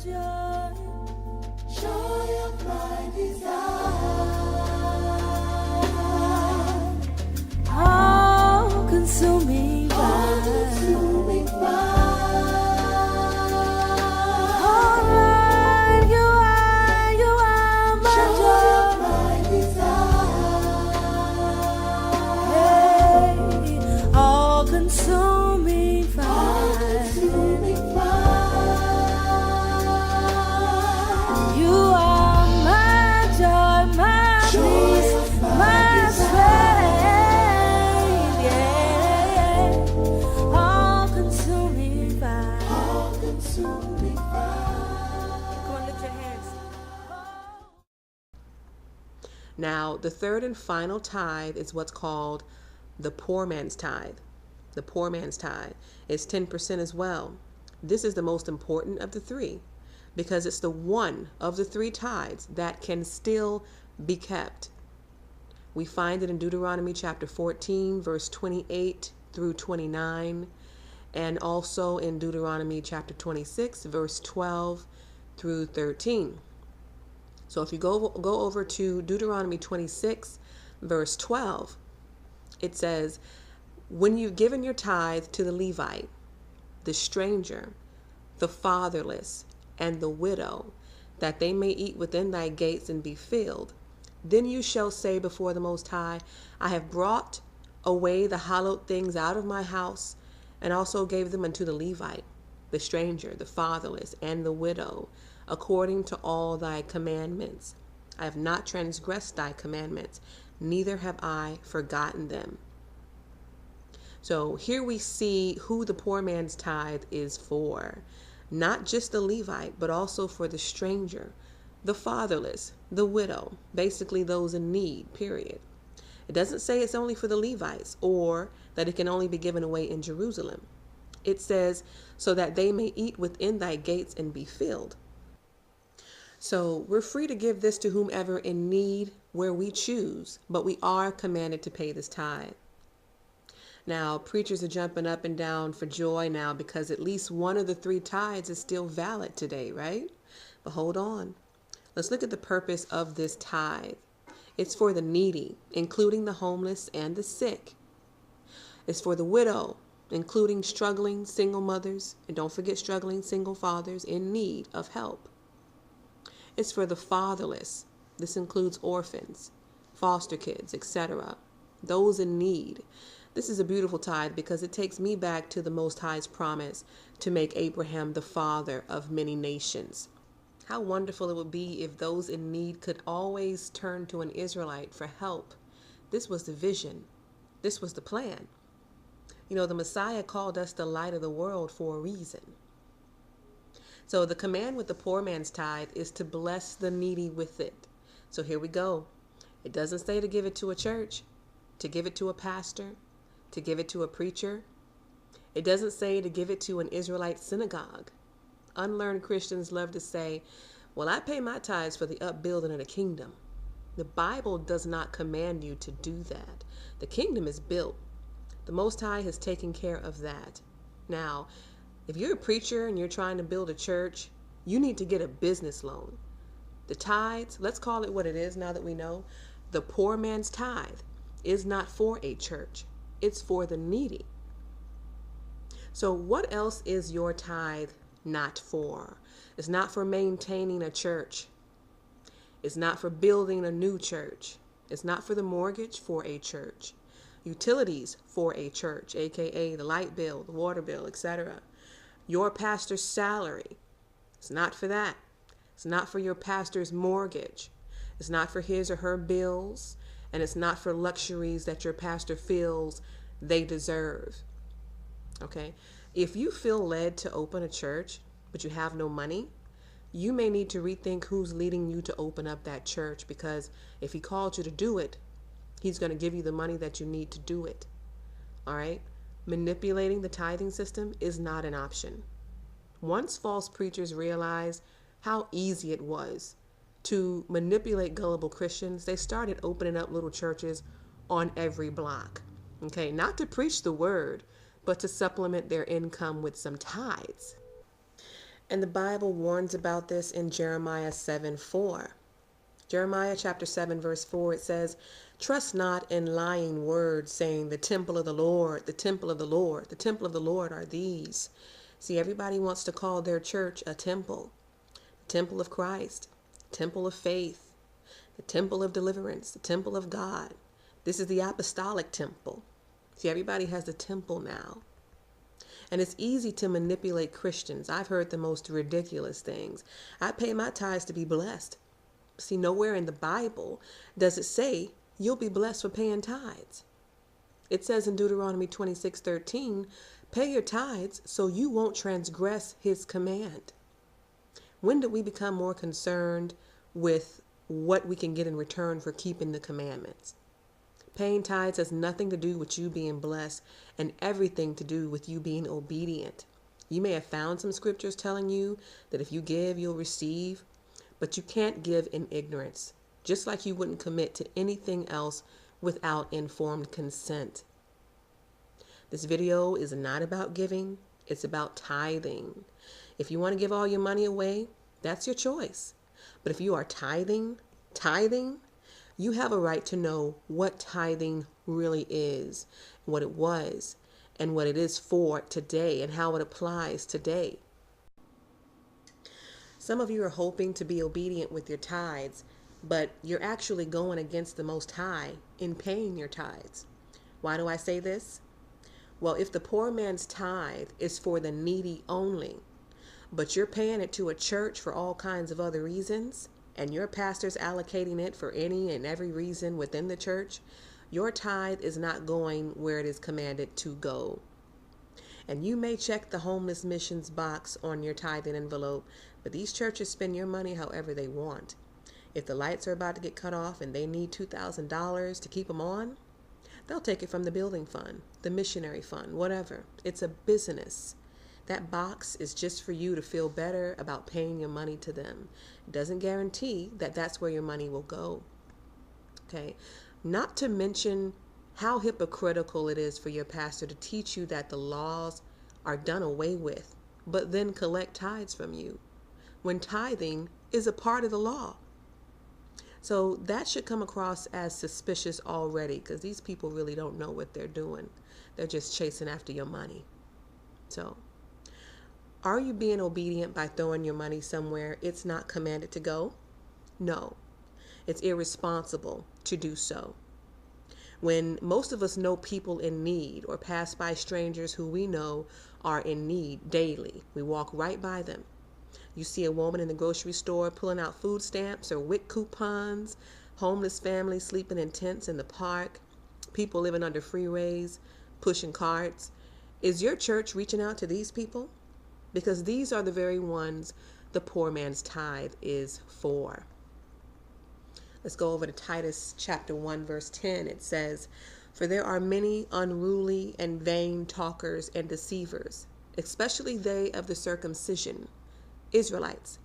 joy, joy of my desire, all consuming fire. Now, the third and final tithe is what's called the poor man's tithe. The poor man's tithe is 10% as well. This is the most important of the three because it's the one of the three tithes that can still be kept. We find it in Deuteronomy chapter 14, verse 28 through 29, and also in Deuteronomy chapter 26, verse 12 through 13. So if you go over to Deuteronomy 26, verse 12, it says, when you've given your tithe to the Levite, the stranger, the fatherless, and the widow, that they may eat within thy gates and be filled, then you shall say before the Most High, I have brought away the hallowed things out of my house, and also gave them unto the Levite, the stranger, the fatherless, and the widow, according to all thy commandments. I have not transgressed thy commandments, neither have I forgotten them. So here we see who the poor man's tithe is for. Not just the Levite, but also for the stranger, the fatherless, the widow, basically those in need, period. It doesn't say it's only for the Levites or that it can only be given away in Jerusalem. It says, so that they may eat within thy gates and be filled. So we're free to give this to whomever in need where we choose, but we are commanded to pay this tithe. Now, preachers are jumping up and down for joy now because at least one of the three tithes is still valid today, right? But hold on. Let's look at the purpose of this tithe. It's for the needy, including the homeless and the sick. It's for the widow, including struggling single mothers, and don't forget struggling single fathers in need of help. It's for the fatherless. This includes orphans, foster kids, etc. Those in need. This is a beautiful tithe because it takes me back to the Most High's promise to make Abraham the father of many nations. How wonderful it would be if those in need could always turn to an Israelite for help. This was the vision. This was the plan. You know, the Messiah called us the light of the world for a reason. So the command with the poor man's tithe is to bless the needy with it. So here we go. It doesn't say to give it to a church, to give it to a pastor, to give it to a preacher. It doesn't say to give it to an Israelite synagogue. Unlearned Christians love to say, well, I pay my tithes for the upbuilding of the kingdom. The Bible does not command you to do that. The kingdom is built. The Most High has taken care of that. Now, if you're a preacher and you're trying to build a church, you need to get a business loan. The tithes, let's call it what it is now that we know, the poor man's tithe is not for a church. It's for the needy. So what else is your tithe not for? It's not for maintaining a church. It's not for building a new church. It's not for the mortgage for a church. Utilities for a church, aka the light bill, the water bill, etc. Your pastor's salary. It's not for that. It's not for your pastor's mortgage. It's not for his or her bills. And it's not for luxuries that your pastor feels they deserve. Okay? If you feel led to open a church, but you have no money, you may need to rethink who's leading you to open up that church, because if he called you to do it, he's going to give you the money that you need to do it. All right? Manipulating the tithing system is not an option. Once false preachers realized how easy it was to manipulate gullible Christians, they started opening up little churches on every block. Okay, not to preach the word, but to supplement their income with some tithes. And the Bible warns about this in Jeremiah 7:4. Jeremiah chapter 7 verse 4, it says, "Trust not in lying words, saying, the temple of the Lord, the temple of the Lord, the temple of the Lord are these." See, everybody wants to call their church a temple. The temple of Christ, temple of faith, the temple of deliverance, the temple of God. This is the apostolic temple. See, everybody has a temple now. And it's easy to manipulate Christians. I've heard the most ridiculous things. I pay my tithes to be blessed. See, nowhere in the Bible does it say you'll be blessed for paying tithes. It says in Deuteronomy 26:13, pay your tithes so you won't transgress his command. When did we become more concerned with what we can get in return for keeping the commandments? Paying tithes has nothing to do with you being blessed and everything to do with you being obedient. You may have found some scriptures telling you that if you give, you'll receive. But you can't give in ignorance, just like you wouldn't commit to anything else without informed consent. This video is not about giving, it's about tithing. If you want to give all your money away, that's your choice. But if you are tithing, you have a right to know what tithing really is, what it was, and what it is for today, and how it applies today. Some of you are hoping to be obedient with your tithes, but you're actually going against the Most High in paying your tithes. Why do I say this? Well, if the poor man's tithe is for the needy only, but you're paying it to a church for all kinds of other reasons, and your pastor's allocating it for any and every reason within the church, your tithe is not going where it is commanded to go. And you may check the homeless missions box on your tithing envelope, but these churches spend your money however they want. If the lights are about to get cut off and they need $2,000 to keep them on, they'll take it from the building fund, the missionary fund, whatever. It's a business. That box is just for you to feel better about paying your money to them. It doesn't guarantee that that's where your money will go. Okay? Not to mention how hypocritical it is for your pastor to teach you that the laws are done away with, but then collect tithes from you, when tithing is a part of the law. So that should come across as suspicious already, because these people really don't know what they're doing. They're just chasing after your money. So, are you being obedient by throwing your money somewhere it's not commanded to go? No. It's irresponsible to do so. When most of us know people in need or pass by strangers who we know are in need daily, we walk right by them. You see a woman in the grocery store pulling out food stamps or WIC coupons, homeless families sleeping in tents in the park, people living under freeways, pushing carts. Is your church reaching out to these people? Because these are the very ones the poor man's tithe is for. Let's go over to Titus chapter 1, verse 10. It says, "For there are many unruly and vain talkers and deceivers, especially they of the circumcision, Israelites,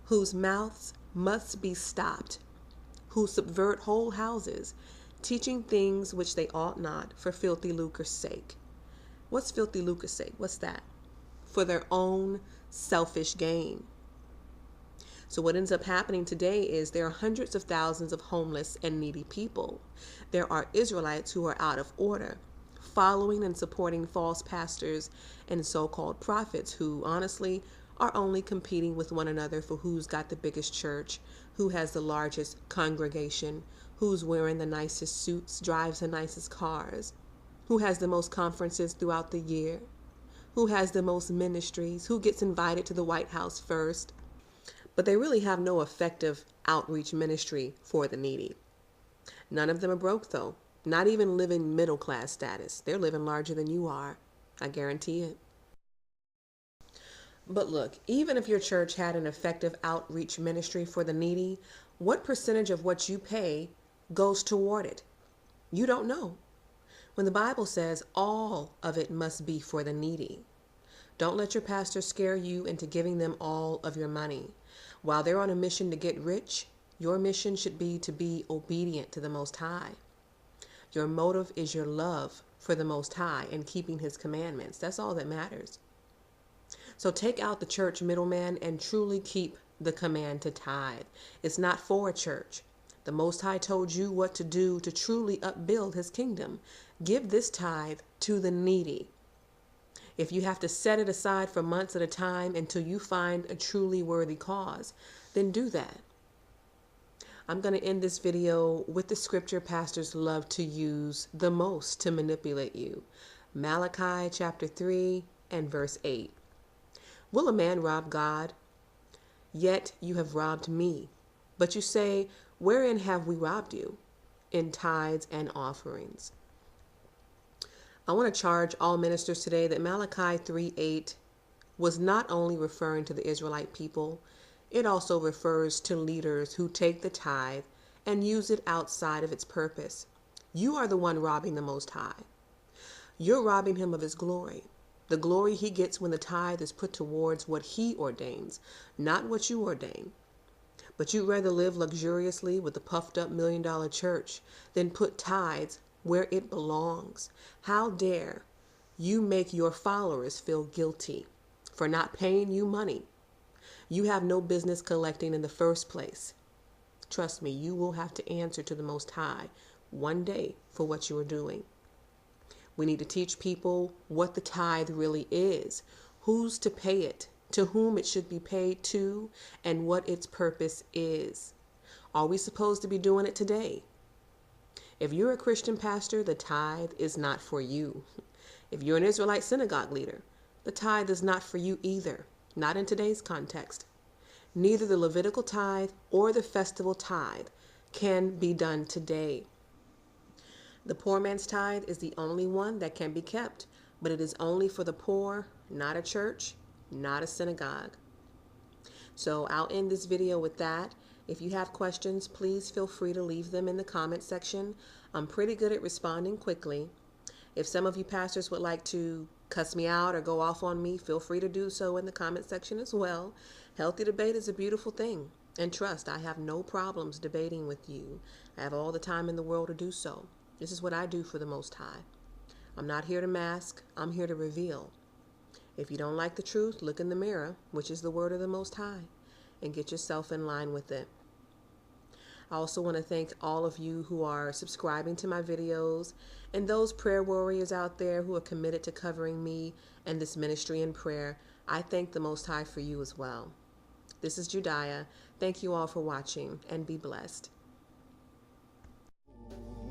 whose mouths must be stopped, who subvert whole houses, teaching things which they ought not, for filthy lucre's sake." What's filthy lucre's sake? What's that? For their own selfish gain. So what ends up happening today is there are hundreds of thousands of homeless and needy people. There are Israelites who are out of order, following and supporting false pastors and so-called prophets who honestly are only competing with one another for who's got the biggest church, who has the largest congregation, who's wearing the nicest suits, drives the nicest cars, who has the most conferences throughout the year, who has the most ministries, who gets invited to the White House first. But they really have no effective outreach ministry for the needy. None of them are broke, though. Not even living middle class status. They're living larger than you are. I guarantee it. But look, even if your church had an effective outreach ministry for the needy, what percentage of what you pay goes toward it? You don't know. When the Bible says all of it must be for the needy. Don't let your pastor scare you into giving them all of your money. While they're on a mission to get rich, your mission should be to be obedient to the Most High. Your motive is your love for the Most High and keeping His commandments. That's all that matters. So take out the church middleman and truly keep the command to tithe. It's not for a church. The Most High told you what to do to truly upbuild his kingdom. Give this tithe to the needy. If you have to set it aside for months at a time until you find a truly worthy cause, then do that. I'm going to end this video with the scripture pastors love to use the most to manipulate you. Malachi chapter 3 and verse 8. Will a man rob God? Yet you have robbed me. But you say, wherein have we robbed you? In tithes and offerings. I want to charge all ministers today that Malachi 3:8 was not only referring to the Israelite people, it also refers to leaders who take the tithe and use it outside of its purpose. You are the one robbing the Most High. You're robbing him of his glory. The glory he gets when the tithe is put towards what he ordains, not what you ordain. But you'd rather live luxuriously with a puffed up $1 million church than put tithes where it belongs. How dare you make your followers feel guilty for not paying you money you have no business collecting in the first place. Trust me, you will have to answer to the Most High one day for what you are doing. We need to teach people what the tithe really is, who's to pay it, to whom it should be paid to, and what its purpose is. Are we supposed to be doing it today? If you're a Christian pastor, the tithe is not for you. If you're an Israelite synagogue leader, the tithe is not for you either, not in today's context. Neither the Levitical tithe or the festival tithe can be done today. The poor man's tithe is the only one that can be kept, but it is only for the poor, not a church, not a synagogue. So I'll end this video with that. If you have questions, please feel free to leave them in the comment section. I'm pretty good at responding quickly. If some of you pastors would like to cuss me out or go off on me, feel free to do so in the comment section as well. Healthy debate is a beautiful thing. And trust, I have no problems debating with you. I have all the time in the world to do so. This is what I do for the Most High. I'm not here to mask. I'm here to reveal. If you don't like the truth, look in the mirror, which is the word of the Most High, and get yourself in line with it. I also want to thank all of you who are subscribing to my videos and those prayer warriors out there who are committed to covering me and this ministry in prayer. I thank the Most High for you as well. This is Judiah. Thank you all for watching and be blessed.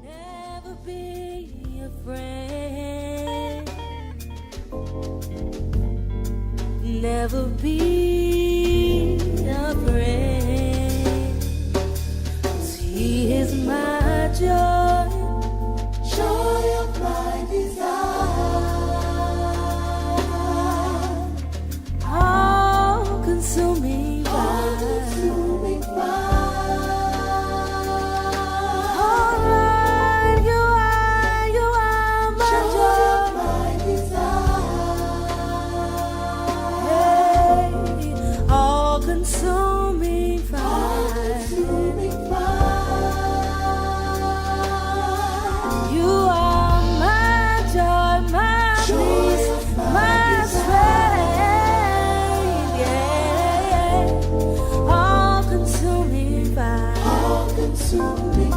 Never be afraid. Never be afraid. 'Cause he is my joy, joy of my desire, all consuming fire. Alright, you are my joy, my desire. Hey, all consuming fire. You are my joy, my peace, my strength. Yeah, all consuming fire. All consuming